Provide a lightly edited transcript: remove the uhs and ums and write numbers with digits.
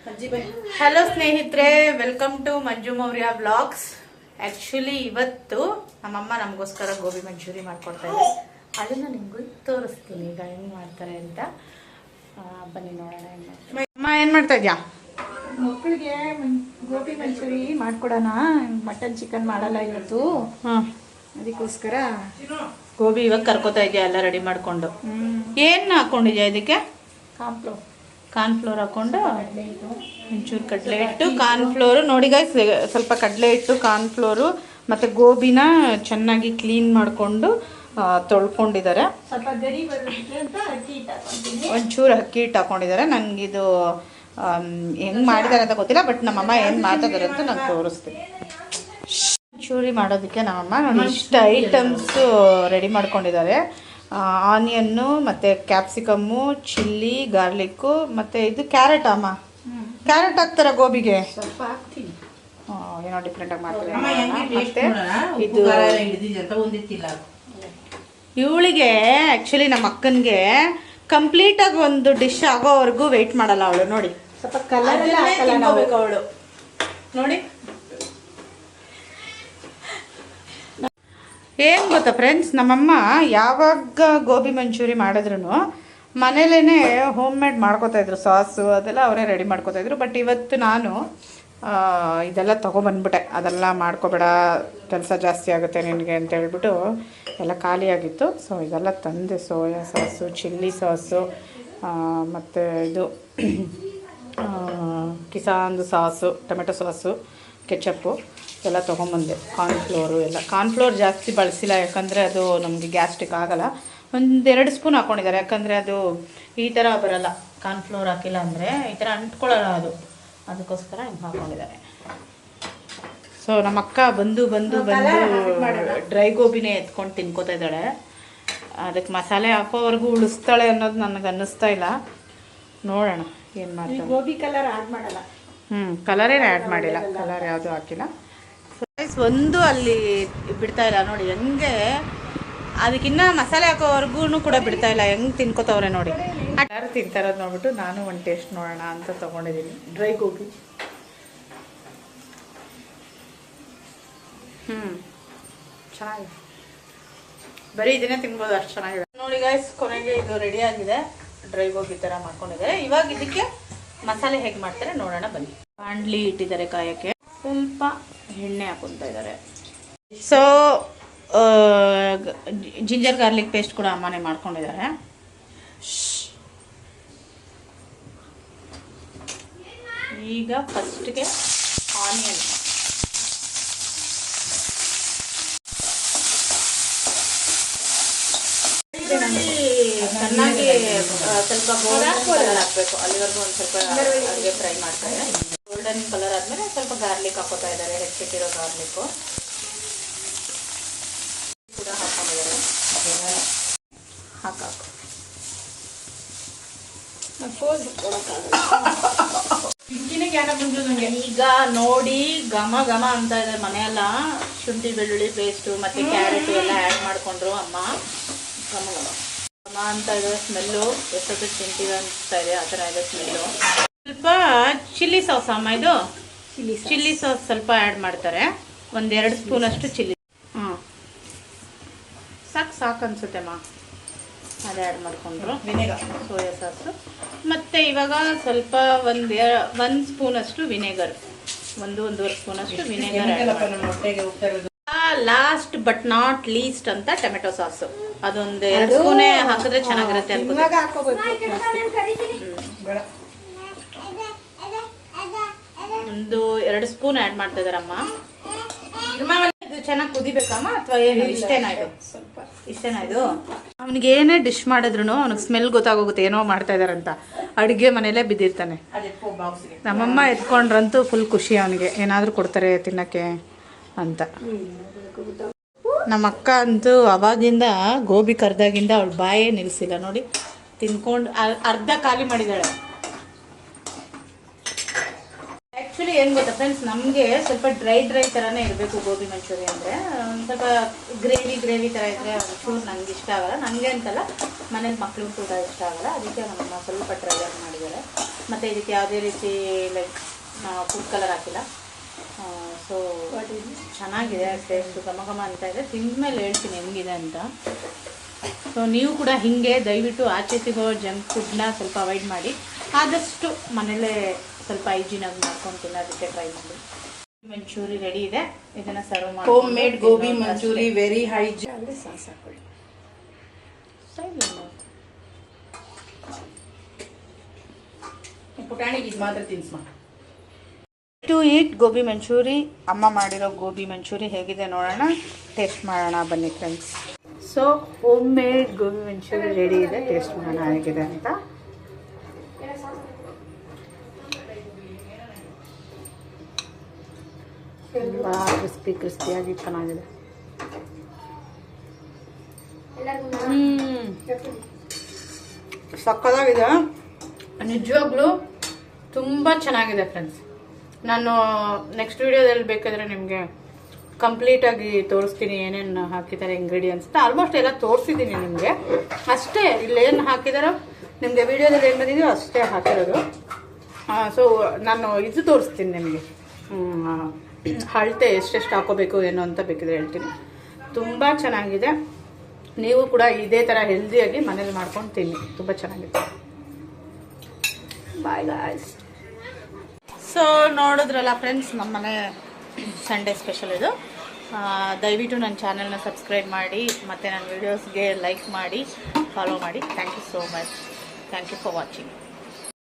Hello ಸ್ನೇಹಿತರೆ, welcome to Manju Maurya vlogs. Actually ಇವತ್ತು ನಮ್ಮಮ್ಮ ನಮಗೋಸ್ಕರ ಗೋಬಿ ಮಂಚೂರಿ ಮಾಡ್ಕೊಡ್ತಾ ಇದ್ದಾರೆ. ಅದನ್ನ ನಿಮ್ಗೂ ತೋರಿಸ್ತೀನಿ ಈಗ ಹೆಂಗ್ ಮಾಡ್ತಾರೆ ಅಂತ. ಬನ್ನಿ ನೋಡೋಣ. ಅಮ್ಮ ಏನ್ ಮಾಡ್ತಾ ಇದ್ಯಾ? ಮಕ್ಕಳಿಗೆ ಗೋಬಿ ಮಂಚೂರಿ ಮಾಡ್ಕೊಡೋಣ. ಮಟನ್ ಚಿಕನ್ ಮಾಡಲ್ಲ ಇವತ್ತು, ಅದಕ್ಕೋಸ್ಕರ ಗೋಬಿ ಇವಾಗ ಕರ್ಕೋತಾ ಇದೆಯಾ ಎಲ್ಲ ರೆಡಿ ಮಾಡ್ಕೊಂಡು. ಏನ್ ಹಾಕೊಂಡಿದ್ಯಾ ಇದಕ್ಕೆ? ಕಾರ್ನ್ಫ್ಲೋರ್ ಹಾಕೊಂಡು ಒಂಚೂರು ಕಡಲೆ ಹಿಟ್ಟು, ಕಾರ್ನ್ಫ್ಲೋರು ನೋಡಿ ಗೈಸ್, ಸ್ವಲ್ಪ ಕಡಲೆ ಹಿಟ್ಟು, ಕಾರ್ನ್ಫ್ಲೋರು ಮತ್ತು ಗೋಬಿನ ಚೆನ್ನಾಗಿ ಕ್ಲೀನ್ ಮಾಡಿಕೊಂಡು ತೊಳ್ಕೊಂಡಿದ್ದಾರೆ. ಸ್ವಲ್ಪ ಗರಿ ಬರೋದಕ್ಕೆ ಅಂತ ಅಕ್ಕಿ ಹಿಟ್ಟು ಹಾಕೊಂಡಿದ್ದೀನಿ. ಒಂಚೂರು ಅಕ್ಕಿ ಹಿಟ್ಟು ಹಾಕೊಂಡಿದ್ದಾರೆ. ನನಗಿದು ಹೆಂಗೆ ಮಾಡಿದ್ದಾರೆ ಅಂತ ಗೊತ್ತಿಲ್ಲ, ಬಟ್ ನಮ್ಮಮ್ಮ ಏನು ಮಾಡ್ತಿದ್ದಾರೆ ಅಂತ ನಾನು ತೋರಿಸ್ತೀನಿ. ಮಂಚೂರಿ ಮಾಡೋದಕ್ಕೆ ನಮ್ಮಮ್ಮ ನೋಡಿ ಇಷ್ಟು ಐಟಮ್ಸು ರೆಡಿ ಮಾಡ್ಕೊಂಡಿದ್ದಾರೆ. ಆನಿಯನ್ನು ಮತ್ತು ಕ್ಯಾಪ್ಸಿಕಮ್ಮು, ಚಿಲ್ಲಿ, ಗಾರ್ಲಿಕ್ಕು ಮತ್ತು ಇದು ಕ್ಯಾರೆಟ್. ಅಮ್ಮ ಕ್ಯಾರೆಟ್ ಹಾಕ್ತಾರ ಗೋಬಿಗೆ? ಸ್ವಲ್ಪ ಹಾಕ್ತೀನಿ. ಏನೋ ಡಿಫ್ರೆಂಟಾಗಿ ಮಾಡ್ತಾರೆ. ಮತ್ತು ಇದು ಇವಳಿಗೆ ಆ್ಯಕ್ಚುಲಿ ನಮ್ಮ ಅಕ್ಕನಿಗೆ ಕಂಪ್ಲೀಟಾಗಿ ಒಂದು ಡಿಶ್ ಆಗೋವರೆಗೂ ವೆಯ್ಟ್ ಮಾಡಲ್ಲ ಅವಳು. ನೋಡಿ ಸ್ವಲ್ಪ ಕಲರ್ ಅವಳು ನೋಡಿ. ಏನು ಗೊತ್ತಾ ಫ್ರೆಂಡ್ಸ್, ನಮ್ಮಮ್ಮ ಯಾವಾಗ ಗೋಬಿ ಮಂಚೂರಿ ಮಾಡಿದ್ರು ಮನೇಲೇ ಹೋಮ್ ಮೇಡ್ ಮಾಡ್ಕೋತಾಯಿದ್ರು. ಸಾಸು ಅದೆಲ್ಲ ಅವರೇ ರೆಡಿ ಮಾಡ್ಕೋತಾಯಿದ್ರು. ಬಟ್ ಇವತ್ತು ನಾನು ಇದೆಲ್ಲ ತೊಗೊಬಂದ್ಬಿಟ್ಟೆ. ಅದೆಲ್ಲ ಮಾಡ್ಕೊಬೇಡ, ಕೆಲಸ ಜಾಸ್ತಿ ಆಗುತ್ತೆ ನಿನಗೆ ಅಂತ ಹೇಳ್ಬಿಟ್ಟು ಎಲ್ಲ ಖಾಲಿಯಾಗಿತ್ತು. ಸೊ ಇದೆಲ್ಲ ತಂದೆ, ಸೋಯಾ ಸಾಸು, ಚಿಲ್ಲಿ ಸಾಸು ಮತ್ತು ಇದು ಕಿಸಾನ್ದು ಸಾಸು, ಟೊಮೆಟೊ ಸಾಸು, ಕೆಚಪ್ಪು ಎಲ್ಲ ತೊಗೊಂಬಂದೆ. ಕಾರ್ನ್ಫ್ಲೋರು ಎಲ್ಲ. ಕಾರ್ನ್ಫ್ಲೋರ್ ಜಾಸ್ತಿ ಬಳಸಿಲ್ಲ, ಯಾಕಂದರೆ ಅದು ನಮಗೆ ಗ್ಯಾಸ್ಟ್ರಿಕ್ ಆಗೋಲ್ಲ. 1-2 ಸ್ಪೂನ್ ಹಾಕ್ಕೊಂಡಿದ್ದಾರೆ, ಯಾಕಂದರೆ ಅದು ಈ ಥರ ಬರೋಲ್ಲ. ಕಾರ್ನ್ಫ್ಲೋರ್ ಹಾಕಿಲ್ಲ ಅಂದರೆ ಈ ಥರ ಅಂಟ್ಕೊಳ್ಳಲ್ಲ ಅದು, ಅದಕ್ಕೋಸ್ಕರ ಹಿಂಗೆ ಹಾಕ್ಕೊಂಡಿದ್ದಾರೆ. ಸೊ ನಮ್ಮ ಅಕ್ಕ ಬಂದು ಡ್ರೈ ಗೋಬಿನೇ ಎತ್ಕೊಂಡು ತಿನ್ಕೋತಾ ಇದ್ದಾಳೆ. ಅದಕ್ಕೆ ಮಸಾಲೆ ಹಾಕೋವರೆಗೂ ಉಳಿಸ್ತಾಳೆ ಅನ್ನೋದು ನನಗೆ ಅನ್ನಿಸ್ತಾ ಇಲ್ಲ. ನೋಡೋಣ ಏನು ಮಾಡ್ತಾಳೆ. ಗೋಬಿ ಕಲರ್ ಆ್ಯಡ್ ಮಾಡಲ್ಲ. ಕಲರೇನು ಆ್ಯಡ್ ಮಾಡಿಲ್ಲ, ಕಲರ್ ಯಾವುದು ಹಾಕಿಲ್ಲ. ಒಂದು ಅಲ್ಲಿ ಬಿಡ್ತಾ ಇಲ್ಲ ನೋಡಿ, ಹೆಂಗೆ ಅದಕ್ಕಿನ್ನ ಮಸಾಲೆ ಹಾಕೋವರೆಗೂ ಕೂಡ ಬಿಡ್ತಾ ಇಲ್ಲ. ಹೆಂಗೆ ತಿನ್ಕೋತವ್ರೆ ನೋಡಿ. ಯಾರು ತಿಂತಾರೋದು ನೋಡ್ಬಿಟ್ಟು ನಾನು ಒಂದು ಟೇಸ್ಟ್ ನೋಡೋಣ ಅಂತ ತೊಗೊಂಡಿದ್ದೀನಿ ಡ್ರೈ ಗೋಬಿ. ಚೆನ್ನಾಗಿದೆ, ಬರೀ ಇದನ್ನೇ ತಿನ್ಬೋದು, ಅಷ್ಟು ಚೆನ್ನಾಗಿದೆ ನೋಡಿ ಗೈಸ್. ಕೊನೆಗೆ ಇದು ರೆಡಿ ಆಗಿದೆ, ಡ್ರೈ ಗೋಬಿ ಥರ ಮಾಡ್ಕೊಂಡಿದ್ದಾರೆ. ಇವಾಗ ಇದಕ್ಕೆ ಮಸಾಲೆ ಹೇಗೆ ಮಾಡ್ತಾರೆ ನೋಡೋಣ ಬನ್ನಿ. ಬಾಂಡ್ಲಿ ಇಟ್ಟಿದ್ದಾರೆ ಕಾಯಕ್ಕೆ, ಸ್ವಲ್ಪ ಎಣ್ಣೆ ಹಾಕೊತಾ ಇದ್ದಾರೆ. ಸೊ ಜಿಂಜರ್ ಗಾರ್ಲಿಕ್ ಪೇಸ್ಟ್ ಕೂಡ ಅಮ್ಮನೇ ಮಾಡ್ಕೊಂಡಿದ್ದಾರೆ. ಈಗ ಫಸ್ಟ್ಗೆ ಆನಿಯನ್, ಚೆನ್ನಾಗಿ ಸ್ವಲ್ಪ ಗೋಲ್ಡನ್ ಕಲರ್ ಹಾಕಬೇಕು, ಅಲ್ಲಿವರೆಗೂ ಒಂದು ಸ್ವಲ್ಪ ಹಾಗೆ ಫ್ರೈ ಮಾಡ್ತಾರೆ. ಗೋಲ್ಡನ್ ಕಲರ್ ಆದಮೇಲೆ ಸ್ವಲ್ಪ ಗಾರ್ಲಿಕ್ ಹಾಕೋತಾ ಇದ್ದಾರೆ, ಹೆಚ್ಚಿಟ್ಟಿರೋ ಗಾರ್ಲಿಕ್ಕು ಕೂಡ ಹಾಕೊಂಡಿದ್ದಾರೆ. ಹಾಕು ಈಗ ನೋಡಿ ಘಮ ಘಮ ಅಂತ ಇದೆ ಮನೆಯೆಲ್ಲ. ಶುಂಠಿ ಬೆಳ್ಳುಳ್ಳಿ ಪೇಸ್ಟು ಮತ್ತು ಕ್ಯಾರೆಟು ಎಲ್ಲ ಆ್ಯಡ್ ಮಾಡಿಕೊಂಡ್ರು ಅಮ್ಮ. ಘಮ ಘಮ ಘಮ ಅಂತ ಇದೆ ಸ್ಮೆಲ್ಲು. ಎಷ್ಟೊತ್ತು ತಿಂತೀವಿ ಅನಿಸ್ತಾ ಇದೆ, ಆ ಥರ ಇದೆ ಸ್ಮೆಲ್ಲು. ಸ್ವಲ್ಪ ಚಿಲ್ಲಿ ಸಾಸ್ ಅಮ್ಮ, ಇದು ಚಿಲ್ಲಿ ಸಾಸ್ ಸ್ವಲ್ಪ ಆ್ಯಡ್ ಮಾಡ್ತಾರೆ. 1-2 ಸ್ಪೂನಷ್ಟು ಚಿಲ್ಲಿ. ಸಾಕು ಅನಿಸುತ್ತೆ ಅಮ್ಮ. ಅದು ಆ್ಯಡ್ ಮಾಡಿಕೊಂಡ್ರು. ವಿನೆಗರ್, ಸೋಯಾ ಸಾಸು, ಮತ್ತು ಇವಾಗ ಸ್ವಲ್ಪ 1 ಸ್ಪೂನಷ್ಟು ವಿನೆಗರ್, 1-1.5 ಸ್ಪೂನಷ್ಟು vinegar. Last but not least ಅಂತ ಟೊಮೆಟೊ ಸಾಸು, ಅದೊಂದು 2 ಸ್ಪೂನೇ ಹಾಕಿದ್ರೆ ಚೆನ್ನಾಗಿರುತ್ತೆ ಅನ್ಕೋತೀನಿ. 1-2 ಸ್ಪೂನ್ ಆ್ಯಡ್ ಮಾಡ್ತಾ ಇದ್ದಾರಮ್ಮ. ಇದು ಚೆನ್ನಾಗಿ ಕುದಿಬೇಕಮ್ಮ ಅಥವಾ ಏನು? ಇಷ್ಟೇನಾ ಇದು? ಇಷ್ಟೇನಾ ಇದು? ಅವನಿಗೆ ಏನೇ ಡಿಶ್ ಮಾಡಿದ್ರು ಅವ್ನಿಗೆ ಸ್ಮೆಲ್ ಗೊತ್ತಾಗೋಗುತ್ತೆ ಏನೋ ಮಾಡ್ತಾ ಇದಾರಂತ. ಅಡುಗೆ ಮನೇಲೇ ಬಿದ್ದಿರ್ತಾನೆ. ನಮ್ಮಮ್ಮ ಎತ್ಕೊಂಡ್ರಂತೂ ಫುಲ್ ಖುಷಿ ಅವನಿಗೆ, ಏನಾದರೂ ಕೊಡ್ತಾರೆ ತಿನ್ನೋಕ್ಕೆ ಅಂತ. ನಮ್ಮ ಅಕ್ಕ ಅಂತೂ ಅವಾಗಿಂದ ಗೋಬಿ ಕರ್ದಾಗಿಂದ ಅವಳು ಬಾಯೇ ನಿಲ್ಲಿಸಿಲ್ಲ ನೋಡಿ. ತಿನ್ಕೊಂಡು ಅರ್ಧ ಖಾಲಿ ಮಾಡಿದ್ದಾಳೆ. ಆ್ಯಕ್ಚುಲಿ ಏನು ಗೊತ್ತಾ ಫ್ರೆಂಡ್ಸ್, ನಮಗೆ ಸ್ವಲ್ಪ ಡ್ರೈ ಥರನೇ ಇರಬೇಕು ಗೋಬಿ ಮಂಚೂರಿ ಅಂದರೆ. ಒಂದು ಸ್ವಲ್ಪ ಗ್ರೇವಿ ಥರ ಇದ್ದರೆ ಒಂಚೂರು ನನಗೆ ಇಷ್ಟ ಆಗಲ್ಲ. ನನಗೆ ಅಂತಲ್ಲ, ಮನೇಲಿ ಮಕ್ಳಿಗೆ ಕೂಡ ಇಷ್ಟ ಆಗಲ್ಲ, ಅದಕ್ಕೆ ನಮ್ಮಮ್ಮ ಸ್ವಲ್ಪ ಡ್ರೈ ಆಗಿ ಮಾಡಿದ್ದಾರೆ. ಮತ್ತು ಇದಕ್ಕೆ ಯಾವುದೇ ರೀತಿ ಲೈಕ್ ಫುಡ್ ಕಲರ್ ಹಾಕಿಲ್ಲ. ಸೊ ಚೆನ್ನಾಗಿದೆ, ಟೇಸ್ಟು ಘಮ ಘಮ ಅಂತ ಇದೆ. ತಿಂದಮೇಲೆ ಹೇಳ್ತೀನಿ ಹೆಂಗಿದೆ ಅಂತ. ಸೊ ನೀವು ಕೂಡ ಹೀಗೆ ದಯವಿಟ್ಟು ಆಚೆ ಸಿಗೋ ಜಂಕ್ ಫುಡ್ನ ಸ್ವಲ್ಪ ಅವಾಯ್ಡ್ ಮಾಡಿ, ಆದಷ್ಟು ಮನೇಲೇ ಸ್ವಲ್ಪ ಹೈಜೀನಾಗಿ ಮಾಡ್ಕೊಂಡು ತಿನ್ನೋದಕ್ಕೆ ಟ್ರೈ ಮಾಡಿ. ಮಂಚೂರಿ ರೆಡಿ ಇದೆ, ಇದನ್ನು ಸರ್ವ್ ಮಾಡಿ. Home made gobi manchurian very hygiene. ಅಲ್ಲಿ ಸಾಸ್ ಹಾಕೊಳ್ಳಿ. ಪುಟಾಣಿಗೆ ಇದು ಮಾತ್ರ ತಿನ್ಸ್ಮ. To eat gobi manchurian. ಅಮ್ಮ ಮಾಡಿರೋ ಗೋಬಿ ಮಂಚೂರಿ ಹೇಗಿದೆ ನೋಡೋಣ, ಟೇಸ್ಟ್ ಮಾಡೋಣ ಬನ್ನಿ friends. So home made gobi manchurian ready ಇದೆ, ಟೇಸ್ಟ್ ಮಾಡೋಣ ಹೇಗಿದೆ ಅಂತ. ತುಂಬ ಕ್ರಿಸ್ಪಿಯಾಗಿ ಚೆನ್ನಾಗಿದೆ. ಸಕ್ಕತ್ತಾಗಿದೆ, ನಿಜವಾಗ್ಲೂ ತುಂಬ ಚೆನ್ನಾಗಿದೆ ಫ್ರೆಂಡ್ಸ್. ನಾನು ನೆಕ್ಸ್ಟ್ ವಿಡಿಯೋದಲ್ಲಿ ಬೇಕಾದರೆ ನಿಮಗೆ ಕಂಪ್ಲೀಟಾಗಿ ತೋರಿಸ್ತೀನಿ ಏನೇನು ಹಾಕಿದ್ದಾರೆ ಇಂಗ್ರೀಡಿಯೆಂಟ್ಸ್. ಆಲ್ಮೋಸ್ಟ್ ಎಲ್ಲ ತೋರಿಸಿದ್ದೀನಿ ನಿಮಗೆ, ಅಷ್ಟೇ ಇಲ್ಲೇನು ಹಾಕಿದಾರೋ ನಿಮಗೆ ವಿಡಿಯೋದಲ್ಲಿ ಏನು ಬಂದಿದೆಯೋ ಅಷ್ಟೇ ಹಾಕಿರೋದು. ಸೊ ನಾನು ಇದು ತೋರಿಸ್ತೀನಿ ನಿಮಗೆ, ಅಳತೆ ಎಷ್ಟೆಷ್ಟು ಹಾಕೋಬೇಕು ಏನೋ ಅಂತ ಬೇಕಿದ್ರೆ ಹೇಳ್ತೀನಿ. ತುಂಬ ಚೆನ್ನಾಗಿದೆ. ನೀವು ಕೂಡ ಇದೇ ಥರ ಹೆಲ್ದಿಯಾಗಿ ಮನೇಲಿ ಮಾಡ್ಕೊಂಡು ತಿನ್ನಿ, ತುಂಬ ಚೆನ್ನಾಗಿದೆ. Bye guys. ಸೊ ನೋಡಿದ್ರಲ್ಲ ಫ್ರೆಂಡ್ಸ್, ನಮ್ಮನೆ ಸಂಡೇ ಸ್ಪೆಷಲ್ ಇದು. ದಯವಿಟ್ಟು ನನ್ನ ಚಾನಲ್ನ ಸಬ್ಸ್ಕ್ರೈಬ್ ಮಾಡಿ ಮತ್ತು ನನ್ನ ವೀಡಿಯೋಸ್ಗೆ ಲೈಕ್ ಮಾಡಿ, ಫಾಲೋ ಮಾಡಿ. Thank you so much. Thank you for watching.